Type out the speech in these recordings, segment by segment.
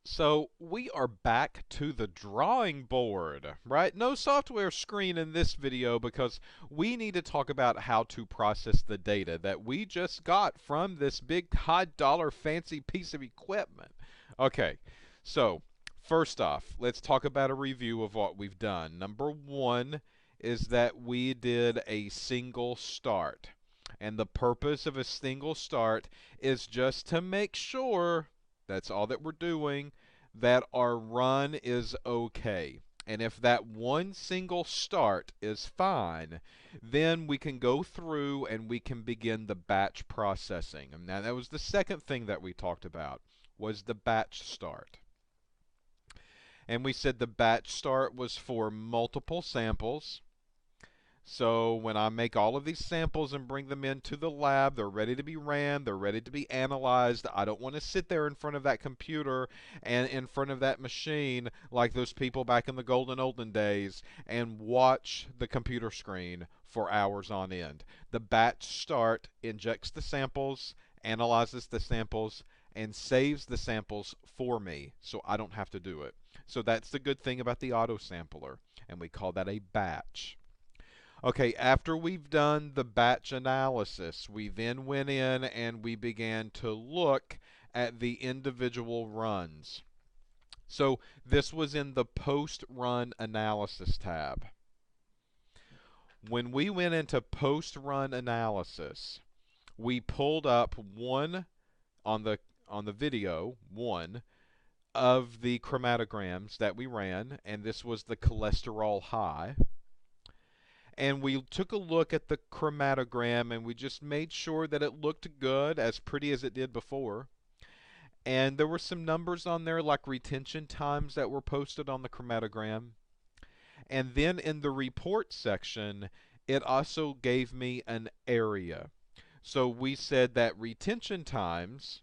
So we are back to the drawing board, right? No software screen in this video because we need to talk about how to process the data that we just got from this big high dollar fancy piece of equipment. Okay, so first off, let's talk about a review of what we've done. Number one is that we did a single start. And the purpose of a single start is just to make sure, that's all that we're doing, that our run is okay. And if that one single start is fine, then we can go through and we can begin the batch processing. And now that was the second thing that we talked about, was the batch start. And we said the batch start was for multiple samples. So when I make all of these samples and bring them into the lab, they're ready to be ran, they're ready to be analyzed. I don't want to sit there in front of that computer and in front of that machine like those people back in the golden olden days and watch the computer screen for hours on end. The batch start injects the samples, analyzes the samples, and saves the samples for me so I don't have to do it. So that's the good thing about the auto sampler, and we call that a batch. Okay, after we've done the batch analysis, we then went in and we began to look at the individual runs. So this was in the post-run analysis tab. When we went into post-run analysis, we pulled up one on the video, one of the chromatograms that we ran, and this was the cholesterol high. And we took a look at the chromatogram and we just made sure that it looked good, as pretty as it did before. And there were some numbers on there like retention times that were posted on the chromatogram. And then in the report section, it also gave me an area. So we said that retention times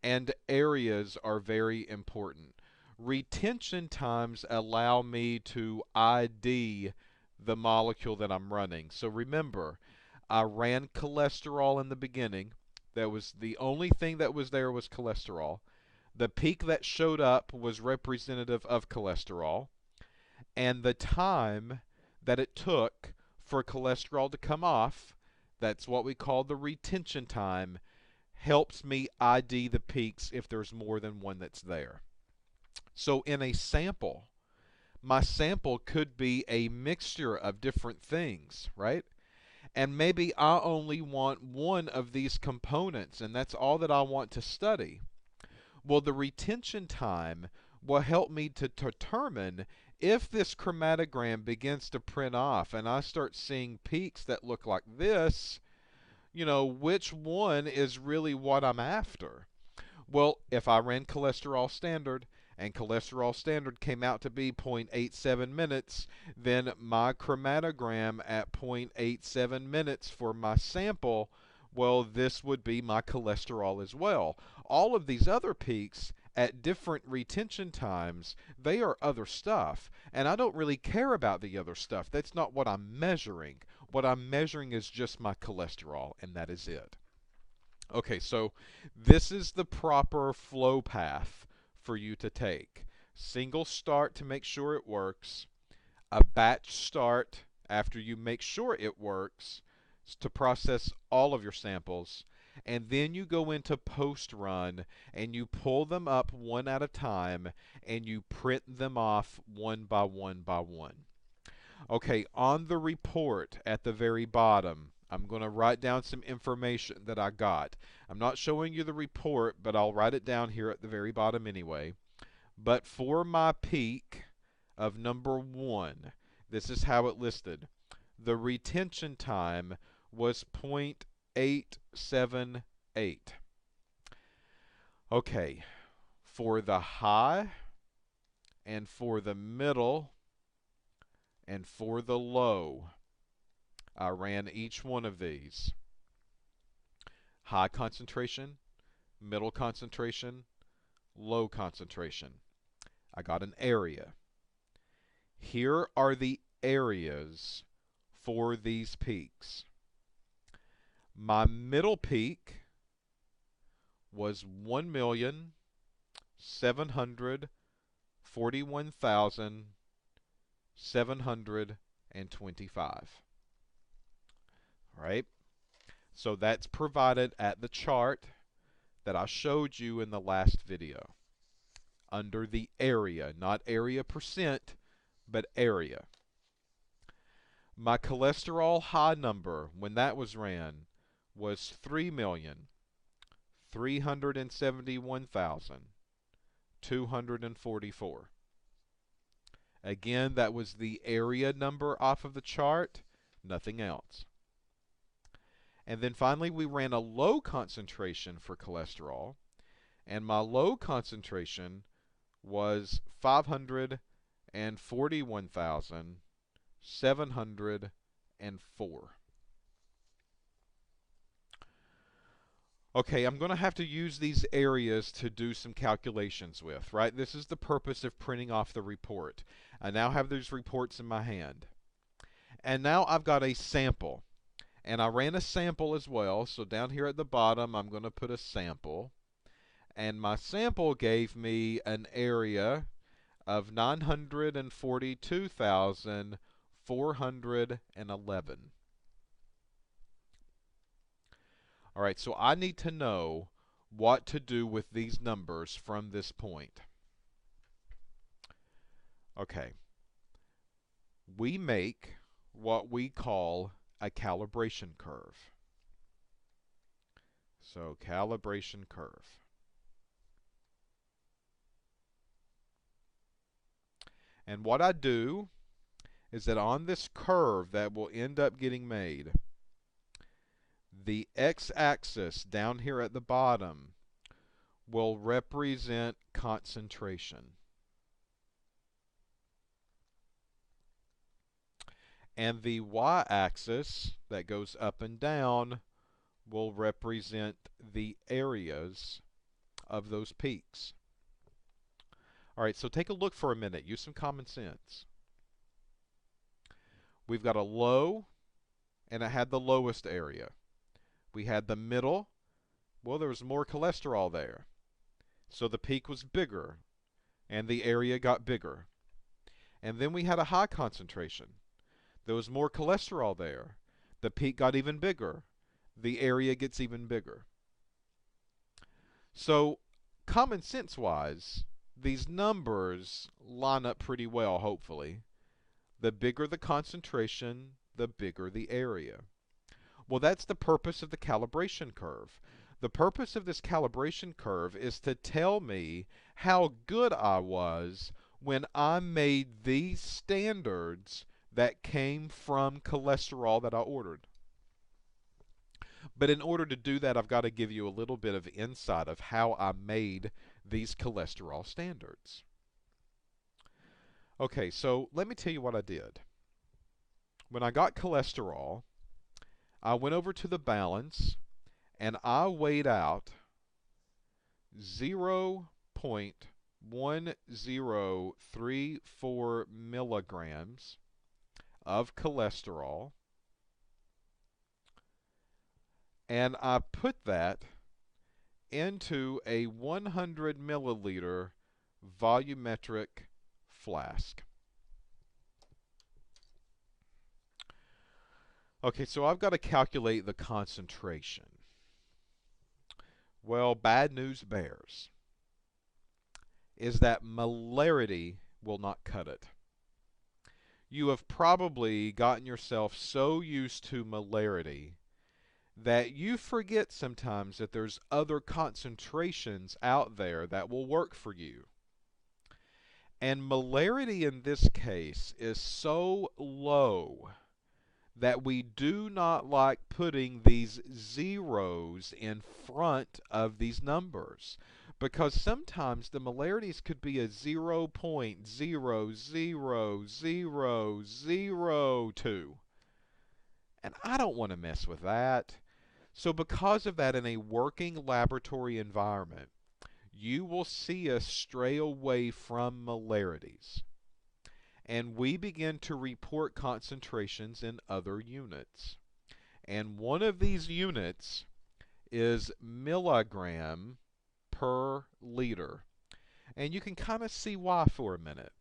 and areas are very important. Retention times allow me to ID the molecule that I'm running. So remember, I ran cholesterol in the beginning. That was the only thing that was there was cholesterol. The peak that showed up was representative of cholesterol. And the time that it took for cholesterol to come off, that's what we call the retention time, helps me ID the peaks if there's more than one that's there. So in a sample, my sample could be a mixture of different things, right? And maybe I only want one of these components, and that's all that I want to study. Well, the retention time will help me to determine if this chromatogram begins to print off and I start seeing peaks that look like this, which one is really what I'm after. Well, if I ran cholesterol standard and cholesterol standard came out to be 0.87 minutes, then my chromatogram at 0.87 minutes for my sample, well, this would be my cholesterol as well. All of these other peaks at different retention times, they are other stuff. And I don't really care about the other stuff. That's not what I'm measuring. What I'm measuring is just my cholesterol, and that is it. Okay, so this is the proper flow path for you to take. Single start to make sure it works, a batch start after you make sure it works to process all of your samples, and then you go into post run and you pull them up one at a time and you print them off one by one by one. Okay, on the report at the very bottom, I'm going to write down some information that I got. I'm not showing you the report, but I'll write it down here at the very bottom anyway. But for my peak of number 1, this is how it listed. The retention time was 0.878. Okay, for the high and for the middle and for the low, I ran each one of these. High concentration, middle concentration, low concentration. I got an area. Here are the areas for these peaks. My middle peak was 1,600,000 741,725. All right? So that's provided at the chart that I showed you in the last video under the area, not area percent, but area. My cholesterol high number when that was ran was 3,371,244. Again, that was the area number off of the chart, nothing else. And then finally, we ran a low concentration for cholesterol, and my low concentration was 541,704. Okay, I'm going to have to use these areas to do some calculations with, right? This is the purpose of printing off the report. I now have these reports in my hand. And now I've got a sample. And I ran a sample as well. So down here at the bottom, I'm going to put a sample. And my sample gave me an area of 942,411. All right, so I need to know what to do with these numbers from this point. Okay, we make what we call a calibration curve. So, calibration curve. And what I do is that on this curve that will end up getting made, the x-axis down here at the bottom will represent concentration. And the y-axis that goes up and down will represent the areas of those peaks. All right, so take a look for a minute. Use some common sense. We've got a low, and it had the lowest area. We had the middle. Well, there was more cholesterol there. So the peak was bigger, and the area got bigger. And then we had a high concentration. There was more cholesterol there. The peak got even bigger. The area gets even bigger. So, common sense-wise, these numbers line up pretty well, hopefully. The bigger the concentration, the bigger the area. Well, that's the purpose of the calibration curve. The purpose of this calibration curve is to tell me how good I was when I made these standards that came from cholesterol that I ordered. But in order to do that, I've got to give you a little bit of insight of how I made these cholesterol standards. Okay, so let me tell you what I did. When I got cholesterol, I went over to the balance and I weighed out 0.1034 milligrams of cholesterol, and I put that into a 100 milliliter volumetric flask. Okay, so I've got to calculate the concentration. Well, bad news bears is that molarity will not cut it. You have probably gotten yourself so used to molarity that you forget sometimes that there's other concentrations out there that will work for you. And molarity in this case is so low that we do not like putting these zeros in front of these numbers, because sometimes the molarities could be a 0.0000002. And I don't want to mess with that. So because of that, in a working laboratory environment, you will see us stray away from molarities. And we begin to report concentrations in other units. And one of these units is milligram per liter. And you can kind of see why for a minute.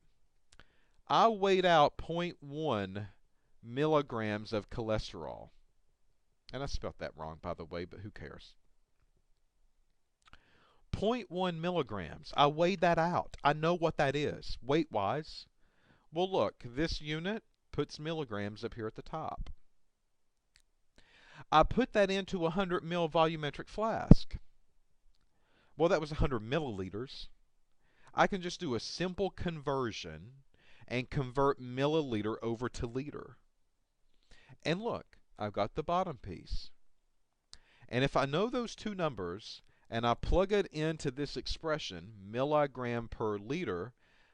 I weighed out 0.1 milligrams of cholesterol. And I spelt that wrong, by the way, but who cares? 0.1 milligrams. I weighed that out. I know what that is, weight-wise. Well, look, this unit puts milligrams up here at the top. I put that into a 100 ml volumetric flask. Well, that was 100 milliliters. I can just do a simple conversion and convert milliliter over to liter. And look, I've got the bottom piece. And if I know those two numbers and I plug it into this expression, milligram per liter,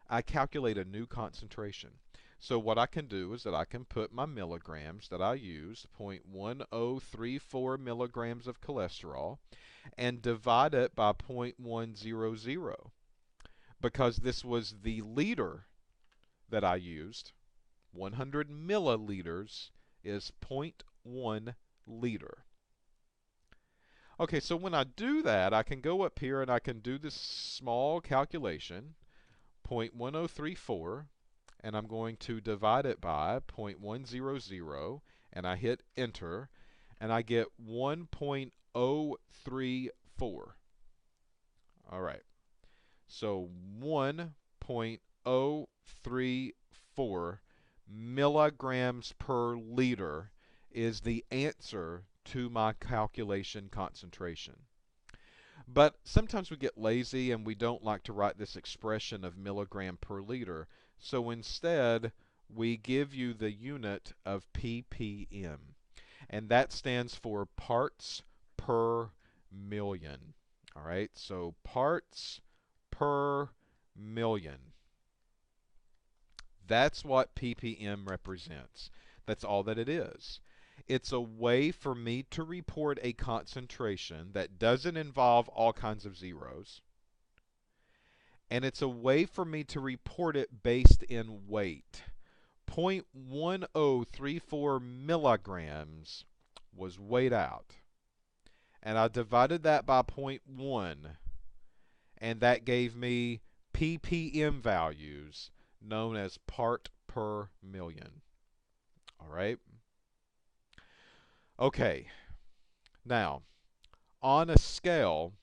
I calculate a new concentration. So what I can do is that I can put my milligrams that I used, 0.1034 milligrams of cholesterol, and divide it by 0.100. Because this was the liter that I used, 100 milliliters is 0.1 liter. Okay, so when I do that, I can go up here and I can do this small calculation, 0.1034, and I'm going to divide it by 0.100, and I hit enter, and I get 1.034. All right, so 1.034 milligrams per liter is the answer to my calculation concentration. But sometimes we get lazy and we don't like to write this expression of milligram per liter. So instead, we give you the unit of ppm. And that stands for parts per million. All right, so parts per million. That's what ppm represents. That's all that it is. It's a way for me to report a concentration that doesn't involve all kinds of zeros. And it's a way for me to report it based in weight. 0.1034 milligrams was weighed out. And I divided that by 0.1. And that gave me ppm values known as part per million. All right? Okay, now, on a scale,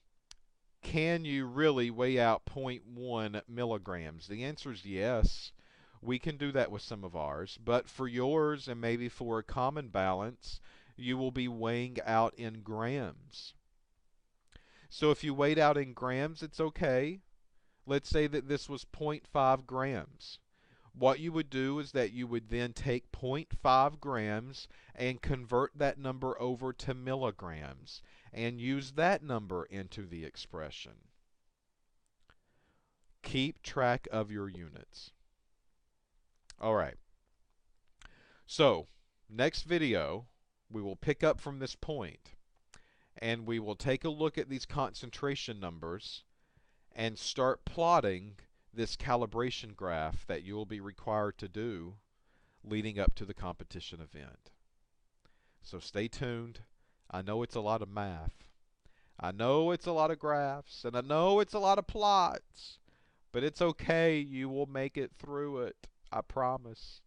can you really weigh out 0.1 milligrams? The answer is yes. We can do that with some of ours, but for yours and maybe for a common balance, you will be weighing out in grams. So if you weighed out in grams, it's okay. Let's say that this was 0.5 grams. What you would do is that you would then take 0.5 grams and convert that number over to milligrams and use that number into the expression. Keep track of your units. All right. So, next video, we will pick up from this point and we will take a look at these concentration numbers and start plotting this calibration graph that you will be required to do leading up to the competition event. So stay tuned. I know it's a lot of math. I know it's a lot of graphs, and I know it's a lot of plots, but it's okay. You will make it through it. I promise.